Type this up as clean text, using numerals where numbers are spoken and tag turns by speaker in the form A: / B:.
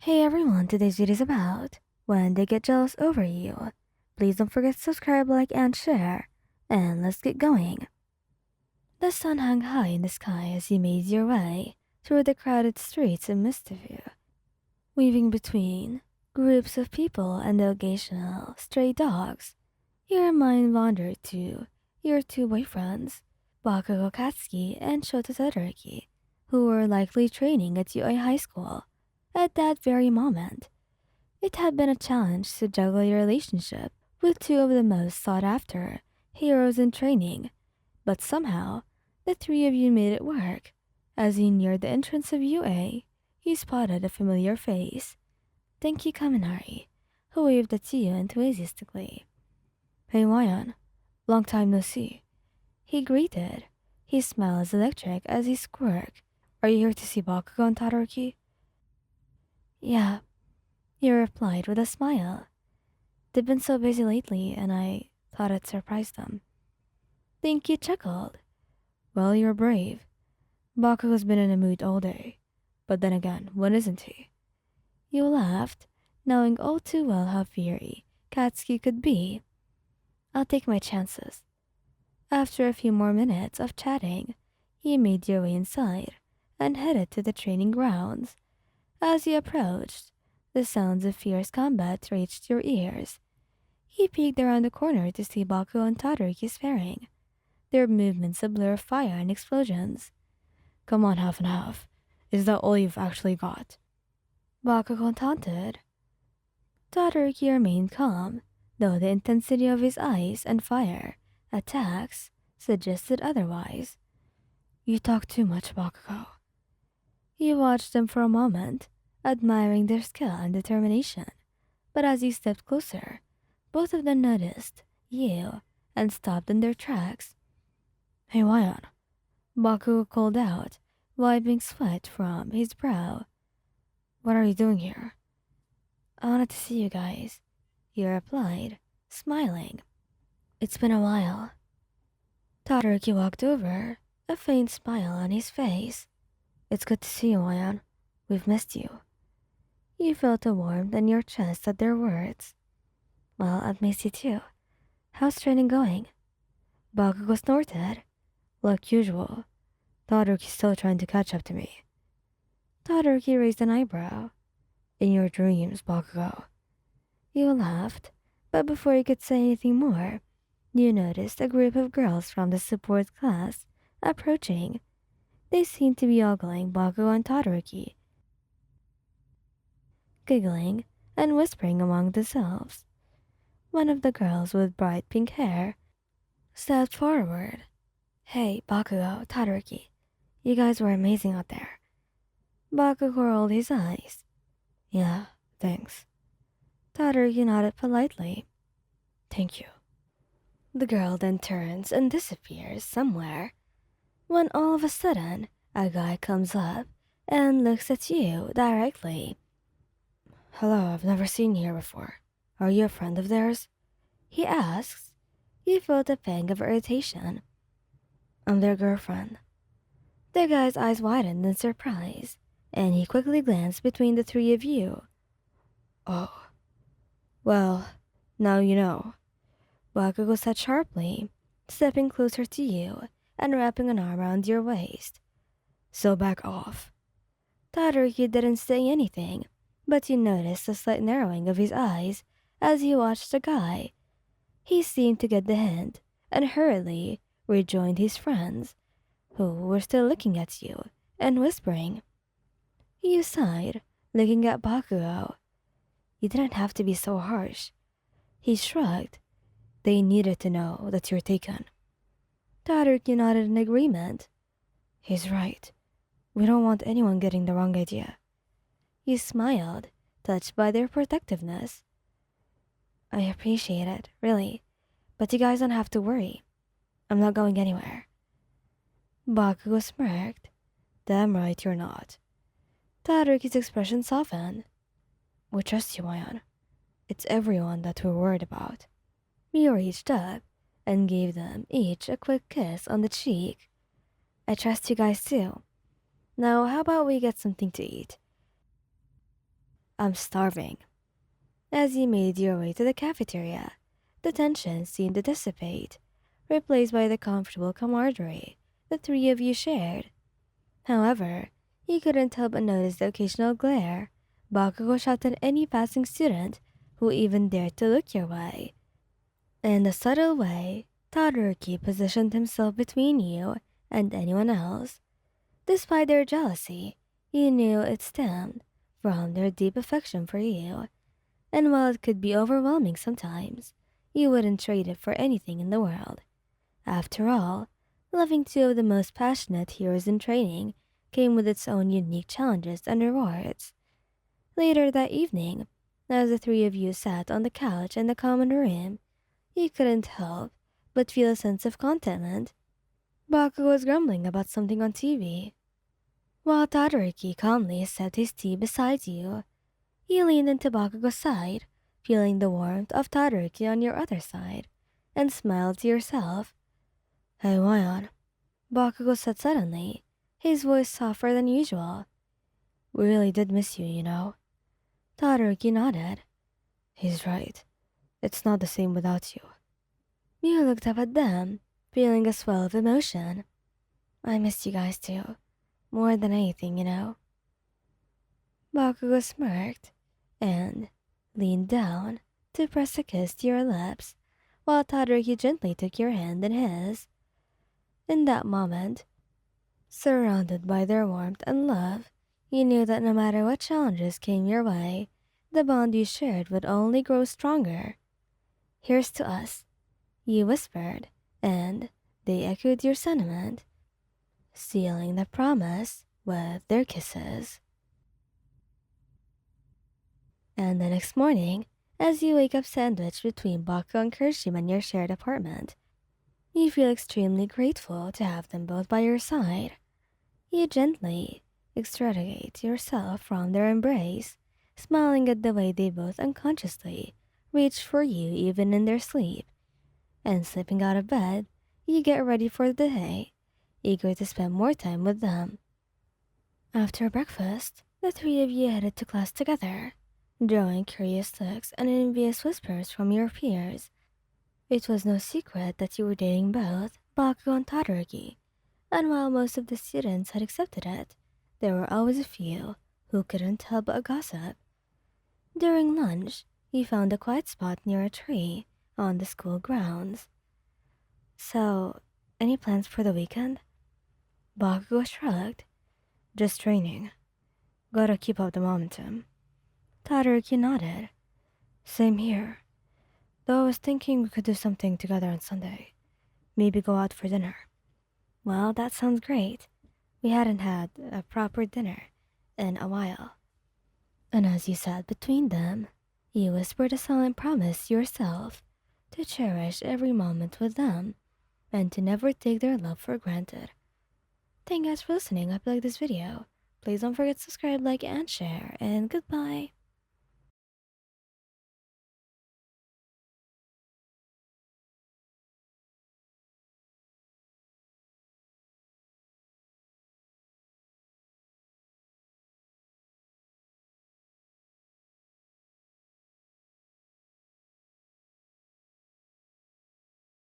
A: Hey everyone, today's video is about when they get jealous over you. Please don't forget to subscribe, like, and share. And let's get going. The sun hung high in the sky as you made your way through the crowded streets in Mistview, weaving between groups of people and the occasional stray dogs. Your mind wandered to your two boyfriends, Bakugo Katsuki and Shota Todoroki, who were likely training at UA High School at that very moment. It had been a challenge to juggle your relationship with two of the most sought after heroes in training, but somehow the three of you made it work. As you neared the entrance of UA, you spotted a familiar face. Thank you, Kaminari, who waved at you enthusiastically. Hey, Wayan, long time no see. He greeted. His smile was electric as he squirked. Are you here to see Bakugo and Todoroki? Yeah, he replied with a smile. They've been so busy lately, and I thought I'd surprise them. Dinky chuckled. Well, you're brave. Bakugo's been in a mood all day. But then again, when isn't he? You laughed, knowing all too well how fiery Katsuki could be. I'll take my chances. After a few more minutes of chatting, you made your way inside and headed to the training grounds. As you approached, the sounds of fierce combat reached your ears. He peeked around the corner to see Bakugo and Todoroki sparring, their movements a blur of fire and explosions. Come on, half and half. Is that all you've actually got? Bakugo taunted. Todoroki remained calm, though the intensity of his eyes and fire attacks suggested otherwise. You talk too much, Bakugo. You watched them for a moment, admiring their skill and determination, but as you stepped closer, both of them noticed you and stopped in their tracks. Hey, Wayan, Bakugo called out, wiping sweat from his brow. What are you doing here? I wanted to see you guys, he replied, smiling. It's been a while. Todoroki walked over, a faint smile on his face. It's good to see you, Wayan. We've missed you. You felt a warmth in your chest at their words. Well, I've missed you too. How's training going? Bakugo snorted. Like usual. Todoroki's still trying to catch up to me. Todoroki raised an eyebrow. In your dreams, Bakugo. You laughed, but before you could say anything more, you noticed a group of girls from the support class approaching. They seemed to be ogling Bakugo and Todoroki, giggling and whispering among themselves. One of the girls with bright pink hair stepped forward. Hey, Bakugo, Todoroki, you guys were amazing out there. Bakugo rolled his eyes. Yeah, thanks. Todoroki nodded politely. Thank you. The girl then turns and disappears somewhere, when all of a sudden, a guy comes up and looks at you directly. Hello, I've never seen you here before. Are you a friend of theirs? He asks. You felt a pang of irritation. I'm their girlfriend. The guy's eyes widened in surprise, and he quickly glanced between the three of you. Oh. Well, now you know. Bakugo said sharply, stepping closer to you and wrapping an arm around your waist. So back off. Todoroki didn't say anything, but you noticed a slight narrowing of his eyes as he watched the guy. He seemed to get the hint and hurriedly rejoined his friends, who were still looking at you and whispering. You sighed, looking at Bakugo. You didn't have to be so harsh. He shrugged. They needed to know that you're taken. Todoroki nodded in agreement. He's right. We don't want anyone getting the wrong idea. You smiled, touched by their protectiveness. I appreciate it, really. But you guys don't have to worry. I'm not going anywhere. Bakugo smirked. Damn right you're not. Todoroki's expression softened. We trust you, Wayan. It's everyone that we're worried about. Mira reached up and gave them each a quick kiss on the cheek. I trust you guys too. Now, how about we get something to eat? I'm starving. As you made your way to the cafeteria, the tension seemed to dissipate, replaced by the comfortable camaraderie the three of you shared. However, you couldn't help but notice the occasional glare Bakugo shot at any passing student who even dared to look your way. In a subtle way, Todoroki positioned himself between you and anyone else. Despite their jealousy, you knew it stemmed from their deep affection for you, and while it could be overwhelming sometimes, you wouldn't trade it for anything in the world. After all, loving two of the most passionate heroes in training came with its own unique challenges and rewards. Later that evening, as the three of you sat on the couch in the common room, you couldn't help but feel a sense of contentment. Baku was grumbling about something on TV, while Todoroki calmly sipped his tea beside you. You leaned into Bakugo's side, feeling the warmth of Todoroki on your other side, and smiled to yourself. Hey, Wayan, Bakugo said suddenly, his voice softer than usual. We really did miss you, you know. Todoroki nodded. He's right. It's not the same without you. Mia looked up at them, feeling a swell of emotion. I missed you guys too. More than anything, you know. Bakugo smirked and leaned down to press a kiss to your lips, while Todoroki gently took your hand in his. In that moment, surrounded by their warmth and love, you knew that no matter what challenges came your way, the bond you shared would only grow stronger. Here's to us, you whispered, and they echoed your sentiment, sealing the promise with their kisses. And the next morning, as you wake up sandwiched between Baku and Kirishima in your shared apartment, you feel extremely grateful to have them both by your side. You gently extricate yourself from their embrace, smiling at the way they both unconsciously reach for you even in their sleep. And slipping out of bed, you get ready for the day, eager to spend more time with them. After breakfast, the three of you headed to class together, drawing curious looks and envious whispers from your peers. It was no secret that you were dating both Bakugo and Todoroki, and while most of the students had accepted it, there were always a few who couldn't help but gossip. During lunch, you found a quiet spot near a tree on the school grounds. So, any plans for the weekend? Bakugo shrugged. Just training. Gotta keep up the momentum. Todoroki nodded. Same here. Though I was thinking we could do something together on Sunday. Maybe go out for dinner. Well, that sounds great. We hadn't had a proper dinner in a while. And as you sat between them, you whispered a silent promise to yourself to cherish every moment with them and to never take their love for granted. Thank you guys for listening. I hope you like this video. Please don't forget to subscribe, like, and share, and goodbye.